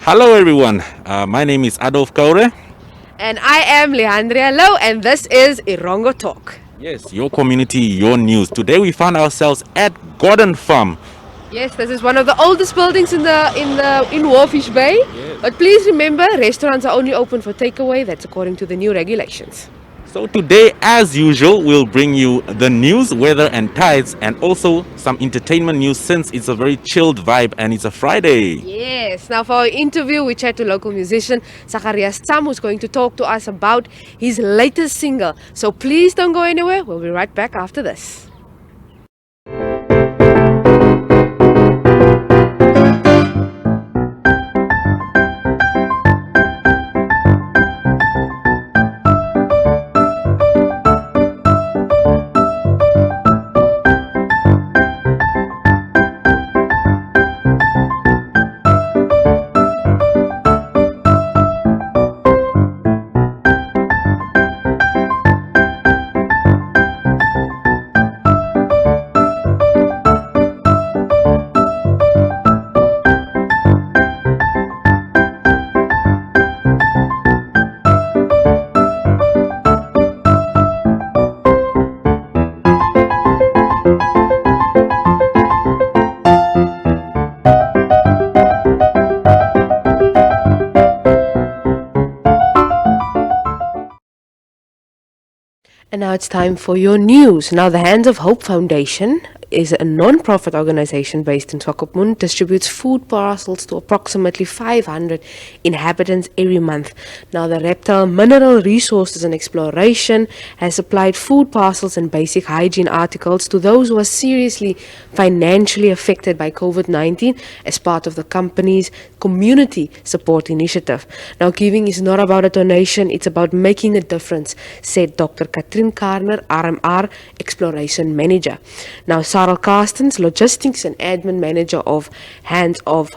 Hello, everyone. My name is Adolf Kaure. And I am Leandria Low, and this is Erongo Talk. Yes, your community, your news. Today we found ourselves at Godenfang. Yes, this is one of the oldest buildings in Walvis Bay. Yes. But please remember, restaurants are only open for takeaway. That's according to the new regulations. So today, as usual, we'll bring you the news, weather and tides, and also some entertainment news since it's a very chilled vibe and it's a Friday. Yes. Now for our interview, we chat to local musician Sakkie Tsam, who's going to talk to us about his latest single. So please don't go anywhere. We'll be right back after this. And now it's time for your news. Now, the Hands of Hope Foundation is a non-profit organization based in Swakopmund, distributes food parcels to approximately 500 inhabitants every month. Now, the Reptile Mineral Resources and Exploration has supplied food parcels and basic hygiene articles to those who are seriously financially affected by COVID-19 as part of the company's community support initiative. Now, giving is not about a donation, it's about making a difference, said Dr. Katrin Karner, RMR Exploration Manager. Now, Sarah Carstens, Logistics and Admin Manager of Hands of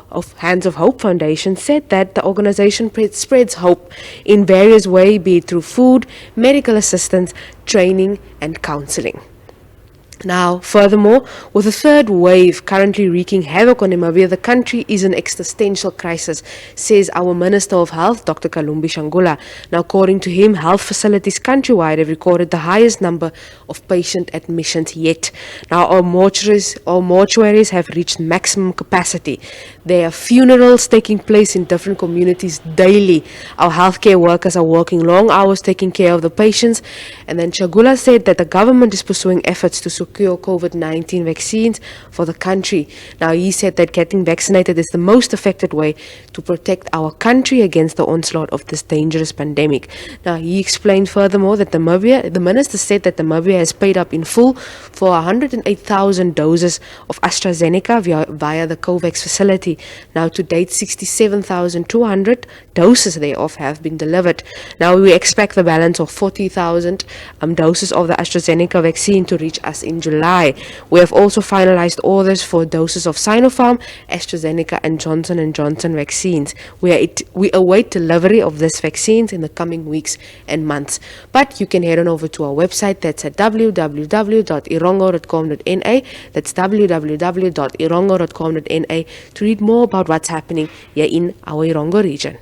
Hope Foundation, said that the organization spreads hope in various ways, be it through food, medical assistance, training, and counseling. Now, furthermore, with the third wave currently wreaking havoc on Namibia, the country is in existential crisis, says our Minister of Health, Dr. Kalumbi Shangula. Now, according to him, health facilities countrywide have recorded the highest number of patient admissions yet. Now, our mortuaries have reached maximum capacity. There are funerals taking place in different communities daily. Our healthcare workers are working long hours taking care of the patients. And then Shangula said that the government is pursuing efforts to secure COVID-19 vaccines for the country. Now, he said that getting vaccinated is the most effective way to protect our country against the onslaught of this dangerous pandemic. Now, he explained furthermore that the minister said that Namibia has paid up in full for 108,000 doses of AstraZeneca via the COVAX facility. Now, to date, 67,200 doses thereof have been delivered. Now, we expect the balance of 40,000 doses of the AstraZeneca vaccine to reach us in July. We have also finalized orders for doses of Sinopharm, AstraZeneca and Johnson & Johnson vaccines. We await delivery of these vaccines in the coming weeks and months. But you can head on over to our website, that's at www.erongo.com.na. That's www.erongo.com.na to read more about what's happening here in our Erongo region.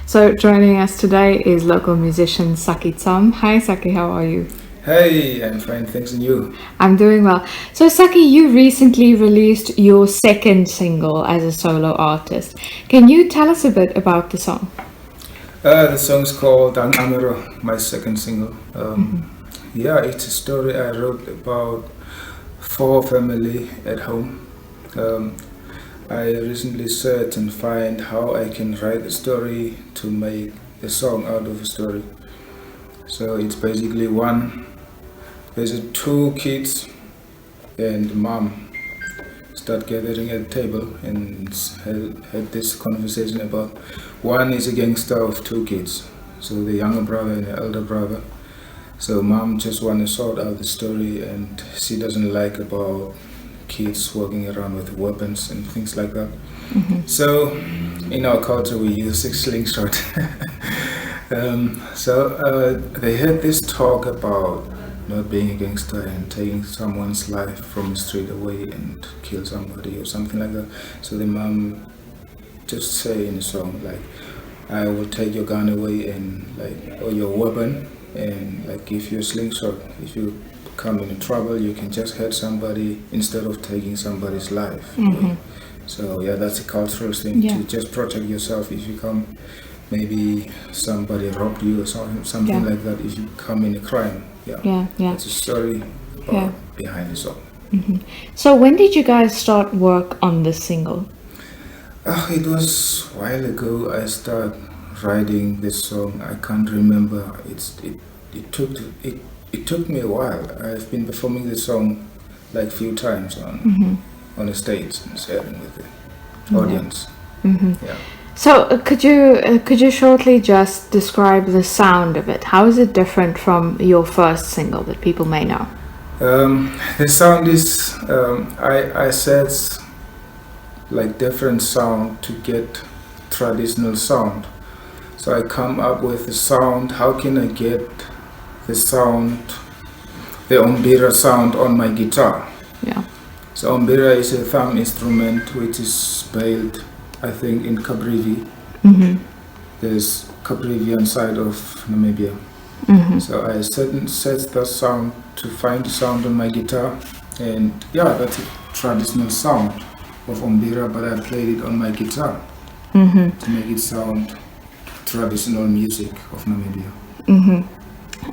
So joining us today is local musician Sakkie Tsam. Hi Sakkie, how are you? Hey, I'm fine, thanks, and you? I'm doing well. So Sakkie, you recently released your second single as a solo artist. Can you tell us a bit about the song? The song's called Ang Amiro, my second single. Yeah, it's a story I wrote about 4 family at home. I recently searched and find how I can write a story to make a song out of a story. So it's basically there's two kids and mom start gathering at the table and had this conversation about one is a gangster of two kids. So the younger brother and the elder brother. So mom just want to sort out the story, and she doesn't like about kids walking around with weapons and things like that. So in our culture we use a slingshot. They had this talk about not being a gangster and taking someone's life from the street away and kill somebody or something like that. So the mom just say in the song like, I will take your gun away and or your weapon and give you a slingshot. If you come into trouble, you can just hurt somebody instead of taking somebody's life. So yeah, that's a cultural thing to just protect yourself. If you come, maybe somebody robbed you or something like that. If you come in a crime, that's a story behind the song. So when did you guys start work on this single? It was a while ago. I started writing this song. I can't remember. It took me a while. I've been performing this song like few times on the stage and sharing with the audience. So could you shortly just describe the sound of it? How is it different from your first single that people may know? The sound is I said like different sound to get traditional sound. So I come up with the sound. How can I get the sound, the ombira sound on my guitar? So ombira is a thumb instrument which is built, I think, in Caprivi. There's Caprivian side of Namibia. So I set that sound to find the sound on my guitar, and that's a traditional sound of ombira, but I played it on my guitar to make it sound traditional music of Namibia.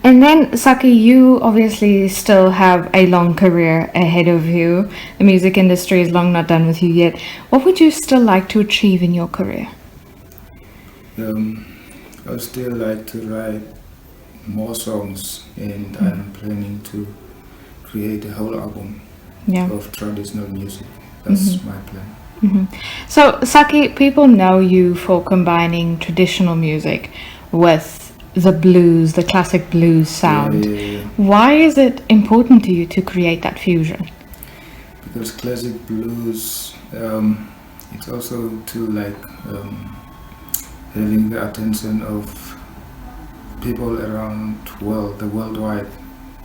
And then, Sakkie, you obviously still have a long career ahead of you. The music industry is long not done with you yet. What would you still like to achieve in your career? I would still like to write more songs, and I'm planning to create a whole album of traditional music. That's my plan. So, Sakkie, people know you for combining traditional music with the blues, the classic blues sound. Why is it important to you to create that fusion? Because classic blues, it's also to having the attention of people around the worldwide.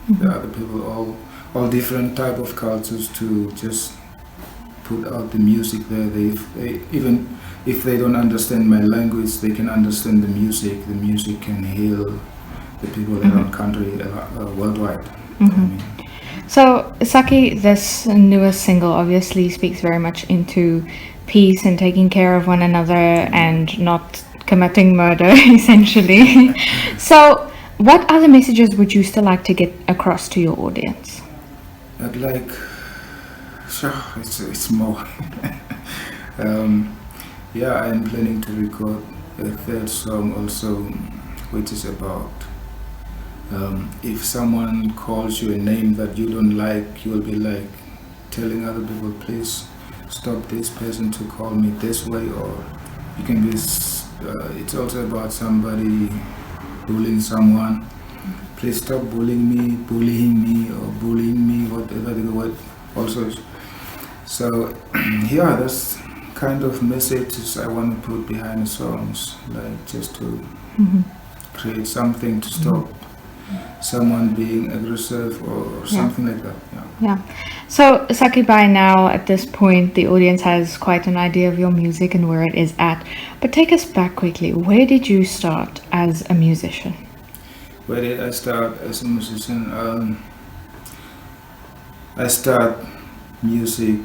There are the people all different type of cultures to just put out the music there. Even if they don't understand my language, they can understand the music. The music can heal the people around country, worldwide. So, Sakkie, this newest single obviously speaks very much into peace and taking care of one another and not committing murder, essentially. So, what other messages would you still like to get across to your audience? I'd like, it's more. I'm planning to record a third song also, which is about if someone calls you a name that you don't like, you will be like telling other people, please stop this person to call me this way, or you can be, it's also about somebody bullying someone. Please stop bullying me, whatever the word also is. So that's kind of messages I want to put behind the songs, like just to create something to stop someone being aggressive or something like that. So, Sakkie, by now at this point the audience has quite an idea of your music and where it is at, but take us back quickly. Where did you start as a musician? Where did I start as a musician? I started music,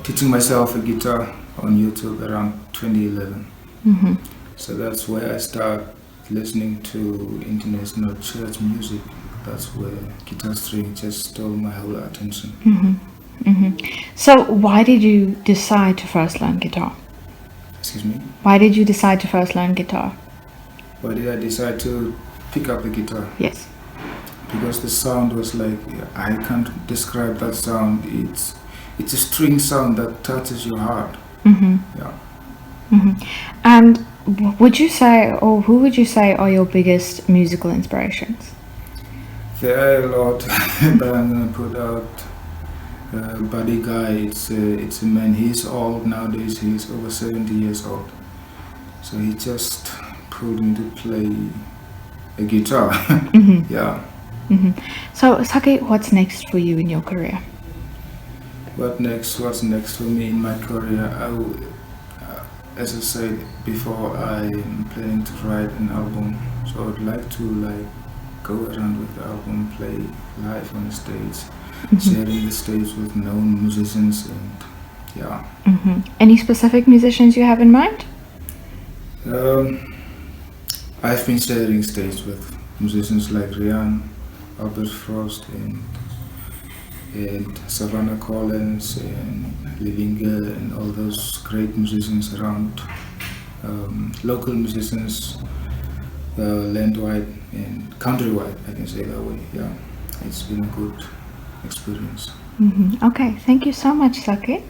teaching myself a guitar on YouTube around 2011. So that's where I started listening to international church music. That's where guitar string just stole my whole attention. So why did you decide to first learn guitar? Excuse me? Why did you decide to first learn guitar? Why did I decide to pick up the guitar? Yes. Because the sound was like, I can't describe that sound. It's a string sound that touches your heart. Yeah. And would you say, or who would you say are your biggest musical inspirations? There are a lot, but I'm gonna put out Buddy Guy. It's a man. He's old nowadays. He's over 70 years old. So he just pulled me to play a guitar. Yeah. So Sakkie, what's next for you in your career? What's next for me in my career? As I said before, I'm planning to write an album. So I'd like to go around with the album, play live on the stage, sharing the stage with known musicians, and yeah. Any specific musicians you have in mind? I've been sharing stage with musicians like Rian, Albert Frost, and Savannah Collins, and Livinga, and all those great musicians around, local musicians, landwide and countrywide, I can say that way. Yeah, it's been a good experience. Okay, thank you so much, Sakkie.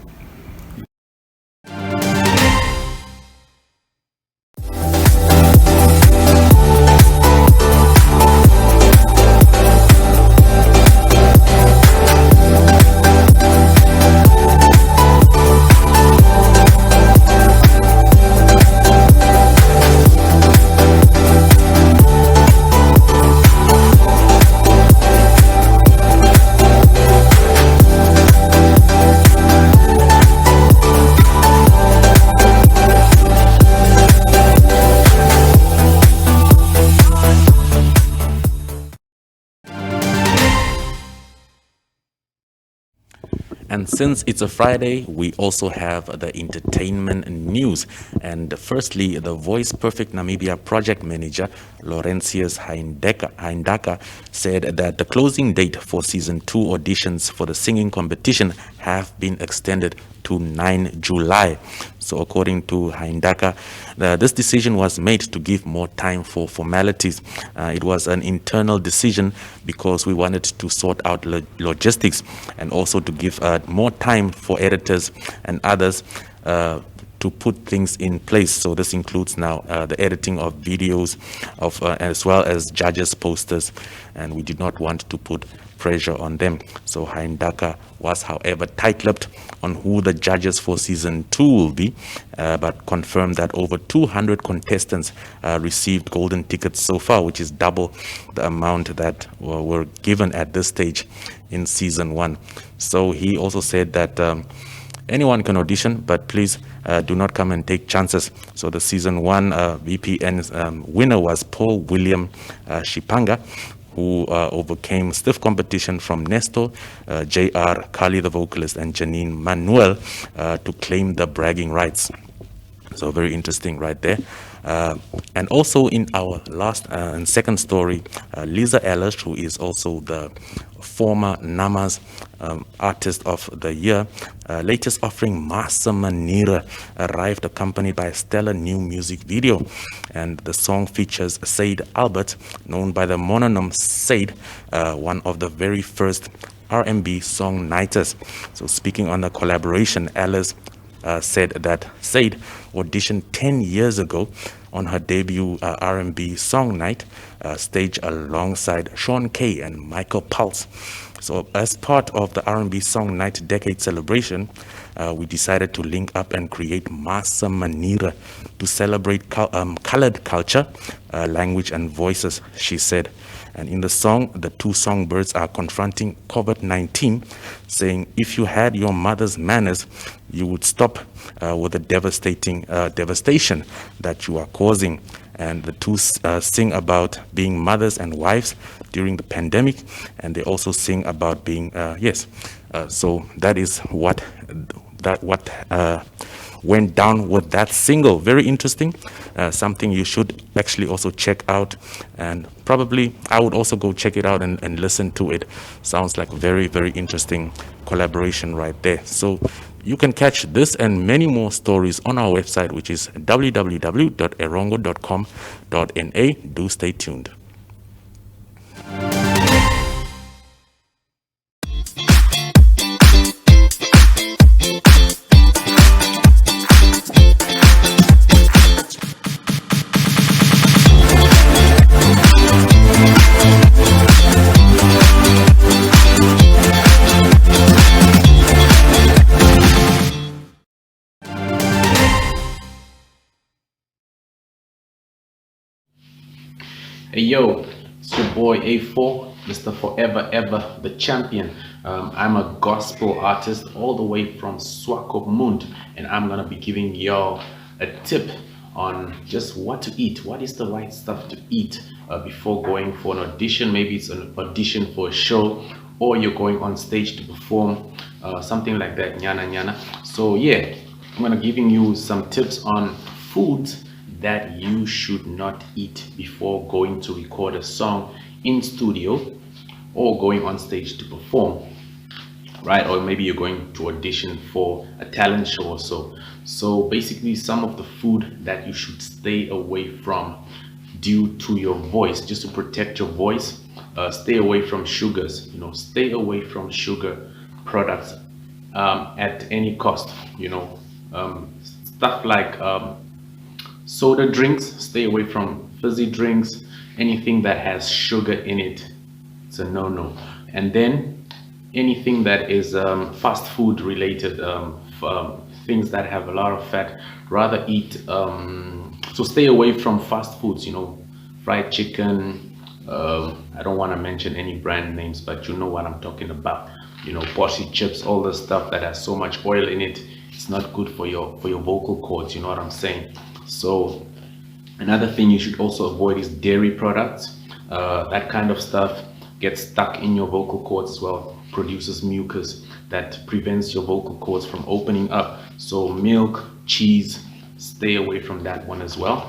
And since it's a Friday, we also have the entertainment news. And firstly, the Voice Perfect Namibia project manager, Laurentius Hindaka, said that the closing date for season 2 auditions for the singing competition have been extended to 9 July. So according to Hindaka, this decision was made to give more time for formalities. It was an internal decision because we wanted to sort out logistics and also to give more time for editors and others to put things in place. So this includes now the editing of videos, as well as judges' posters, and we did not want to put pressure on them. So Hindaka was, however, tight-lipped on who the judges for season 2 will be, but confirmed that over 200 contestants received golden tickets so far, which is double the amount that were given at this stage in season 1. So he also said that anyone can audition, but please do not come and take chances. So the season 1 VPN's winner was Paul William Shipanga, who overcame stiff competition from Nestor, JR, Kali the vocalist, and Janine Manuel to claim the bragging rights. So very interesting right there. And also in our last and second story, Lisa Ellis, who is also the former Namas Artist of the Year, latest offering Masa Manira arrived accompanied by a stellar new music video. And the song features Said Albert, known by the mononym Said, one of the very first R&B songwriters. So speaking on the collaboration, Alice said that Said auditioned 10 years ago on her debut R&B song night, staged alongside Sean Kay and Michael Pulse. So as part of the R&B Song Night Decade celebration, we decided to link up and create Masa Manira to celebrate colored culture, language and voices, she said. And in the song, the two songbirds are confronting COVID-19, saying, if you had your mother's manners, you would stop with the devastation that you are causing. And the two sing about being mothers and wives during the pandemic, and they also sing about being so that is what went down with that single. Very interesting, something you should actually also check out, and probably I would also go check it out and listen to it. Sounds like very, very interesting collaboration right there. So you can catch this and many more stories on our website, which is www.erongo.com.na. Do stay tuned. Hey yo, it's your boy A4, Mr. Forever Ever, the champion. I'm a gospel artist all the way from Swakopmund, and I'm gonna be giving y'all a tip on just what to eat. What is the right stuff to eat before going for an audition? Maybe it's an audition for a show, or you're going on stage to perform, something like that, nyana nyana. So yeah, I'm gonna giving you some tips on foods that you should not eat before going to record a song in studio or going on stage to perform, right? Or maybe you're going to audition for a talent show or so. So basically, some of the food that you should stay away from due to your voice, just to protect your voice. Stay away from sugars, stay away from sugar products at any cost. Stuff like soda drinks, stay away from fizzy drinks, anything that has sugar in it, it's a no-no. And then anything that is fast food related, things that have a lot of fat, rather eat, so stay away from fast foods, fried chicken, I don't want to mention any brand names, but you know what I'm talking about, Bossy chips, all the stuff that has so much oil in it, it's not good for your vocal cords, you know what I'm saying? So another thing you should also avoid is dairy products. That kind of stuff gets stuck in your vocal cords as well, produces mucus that prevents your vocal cords from opening up. So milk, cheese, stay away from that one as well.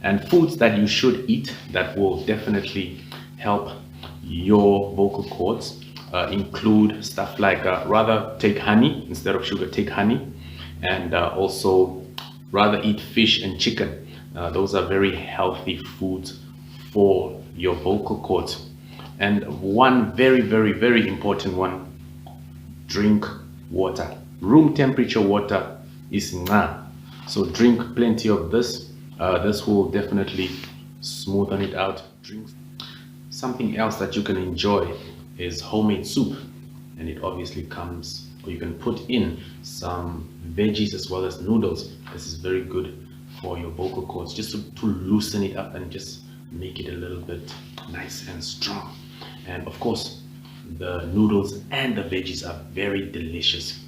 And foods that you should eat that will definitely help your vocal cords include stuff like rather take honey instead of sugar, take honey, and also rather eat fish and chicken. Those are very healthy foods for your vocal cords. And one very, very, very important one, drink water. Room temperature water is nga. So drink plenty of this. This will definitely smoothen it out. Drink. Something else that you can enjoy is homemade soup. And it obviously comes, or you can put in some veggies as well as noodles. This is very good for your vocal cords, just to loosen it up and just make it a little bit nice and strong. And of course, the noodles and the veggies are very delicious.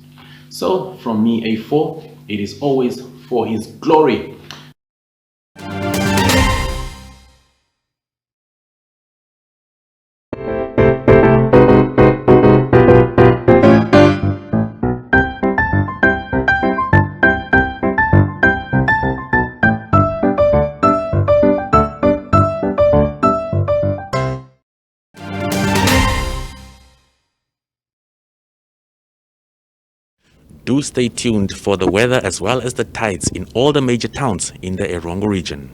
So from me, A4, it is always for his glory. Do stay tuned for the weather as well as the tides in all the major towns in the Erongo region.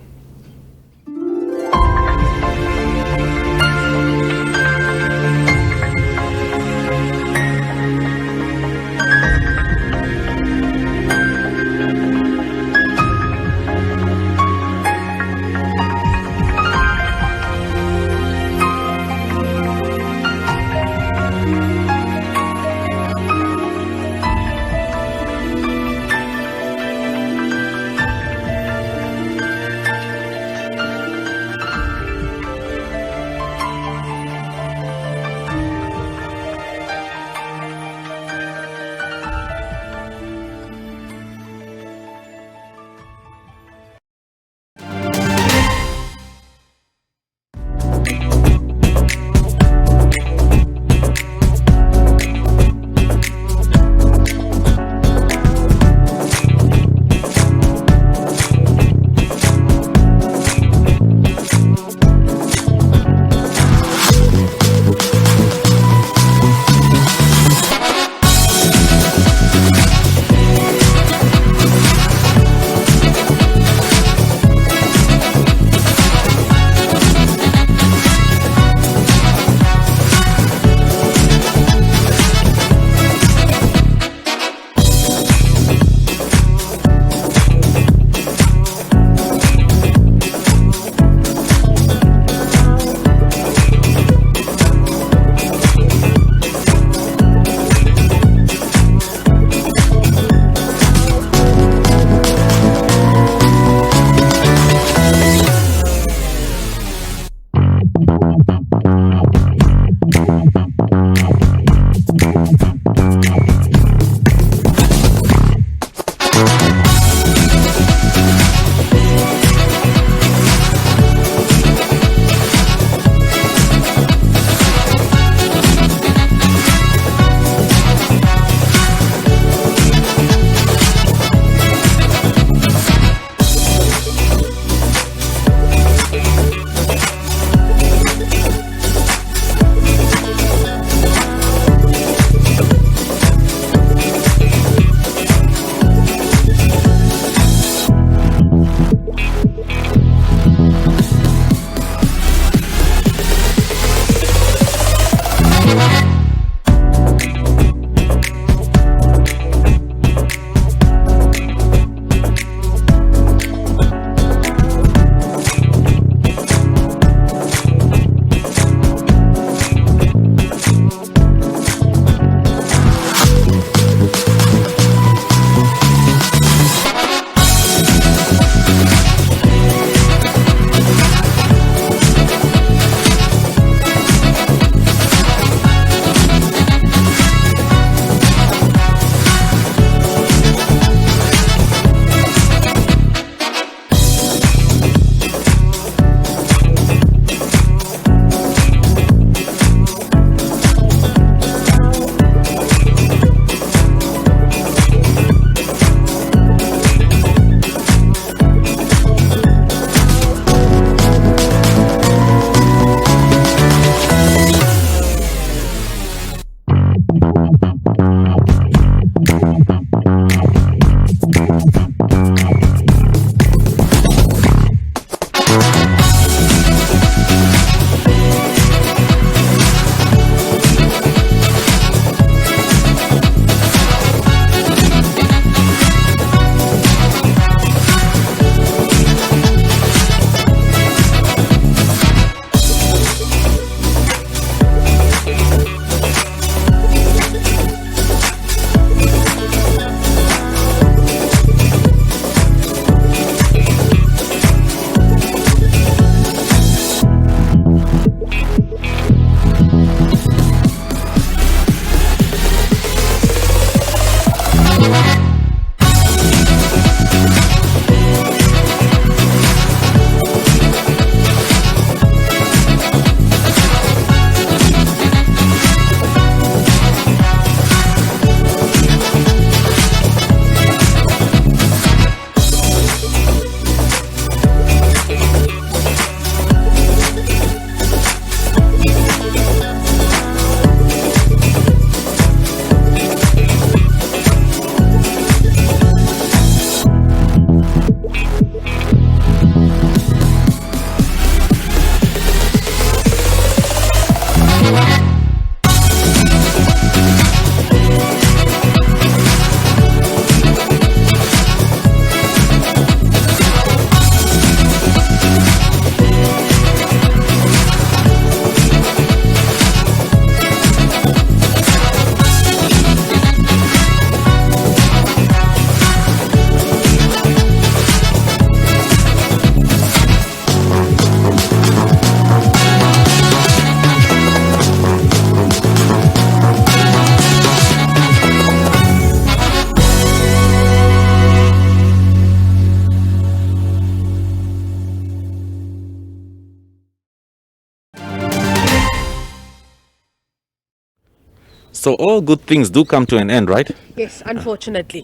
So all good things do come to an end, right? Yes, unfortunately.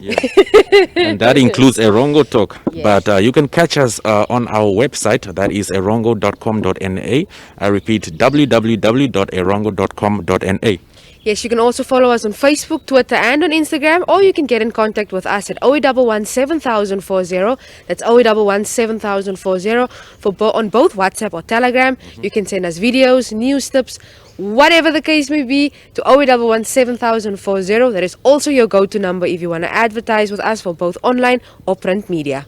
And that includes Erongo Talk. Yes. But you can catch us on our website, that is erongo.com.na. I repeat, www.erongo.com.na. Yes, you can also follow us on Facebook, Twitter, and on Instagram, or you can get in contact with us at 0811 7040. That's 0811 7040 on both WhatsApp or Telegram. You can send us videos, news tips, whatever the case may be, to 0811 7040. That is also your go-to number if you want to advertise with us for both online or print media.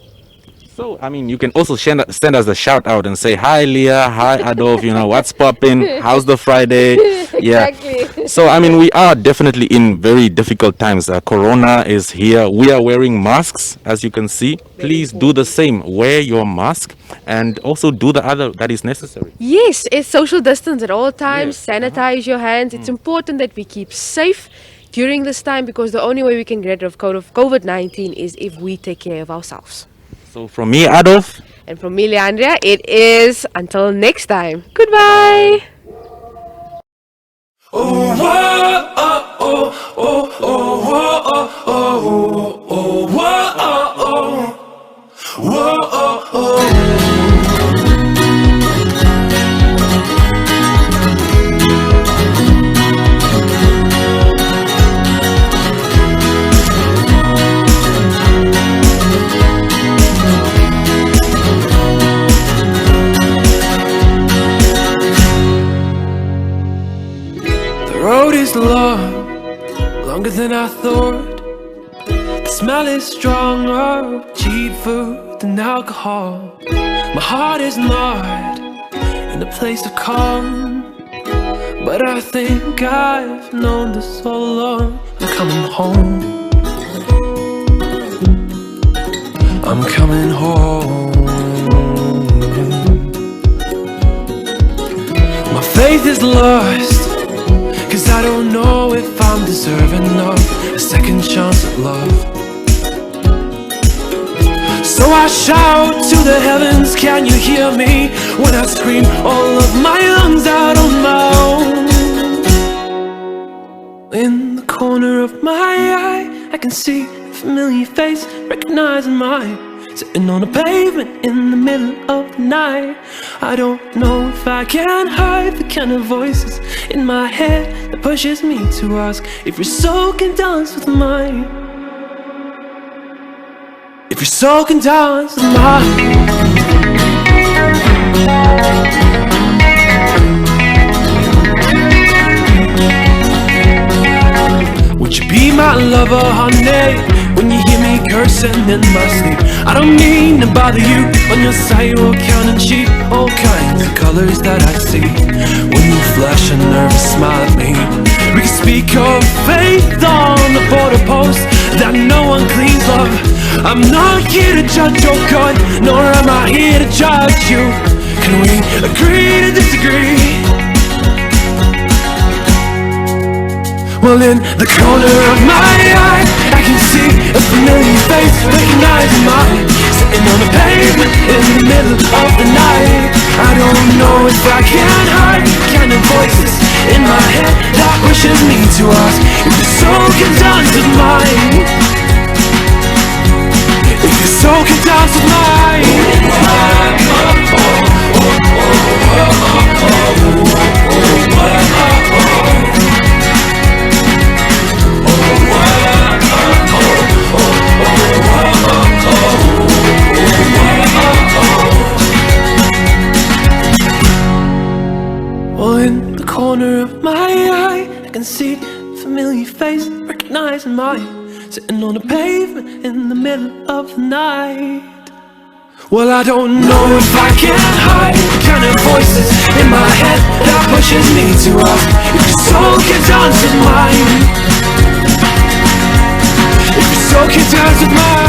So, I mean, you can also send us a shout out and say, hi, Leah, hi, Adolf, what's popping? How's the Friday? Yeah. Exactly. So, I mean, we are definitely in very difficult times. Corona is here. We are wearing masks, as you can see. Please do the same. Wear your mask and also do the other that is necessary. Yes, it's social distance at all times. Sanitize your hands. It's important that we keep safe during this time, because the only way we can get rid of COVID-19 is if we take care of ourselves. So from me, Adolf. And from me, Leandria, it is until next time. Goodbye. The road is long, longer than I thought. The smell is stronger, cheap food than alcohol. My heart is not in a place of calm, but I think I've known this all along. I'm coming home. I'm coming home. My faith is lost, 'cause I don't know if I'm deserving of a second chance at love. So I shout to the heavens, can you hear me? When I scream all of my lungs out on my own. In the corner of my eye, I can see a familiar face, recognizing mine. Sitting on a pavement in the middle of the night. I don't know if I can hide the kind of voices in my head that pushes me to ask if your soul can dance with mine. If your soul can dance with mine. lover, honey. When you hear me cursing in my sleep, I don't mean to bother you. On your sidewalk counting sheep, all kinds of colors that I see. When you flash a nervous smile at me, we can speak of faith on the border post that no one cleans love. I'm not here to judge your God, nor am I here to judge you. Can we agree to disagree? Well, in the corner of my eye, I can see a familiar face, recognizing mine, sitting on the pavement in the middle of the night. I don't know if I can hide the kind of voices in my head that pushes me to ask if your soul can dance with mine. If your soul can dance with mine. Well, in the corner of my eye, I can see a familiar face, recognizing mine, sitting on the pavement in the middle of the night. Well, I don't know if I can hide the kind of voices in my head that pushes me to ask if your soul can dance with mine. If your soul can dance with mine.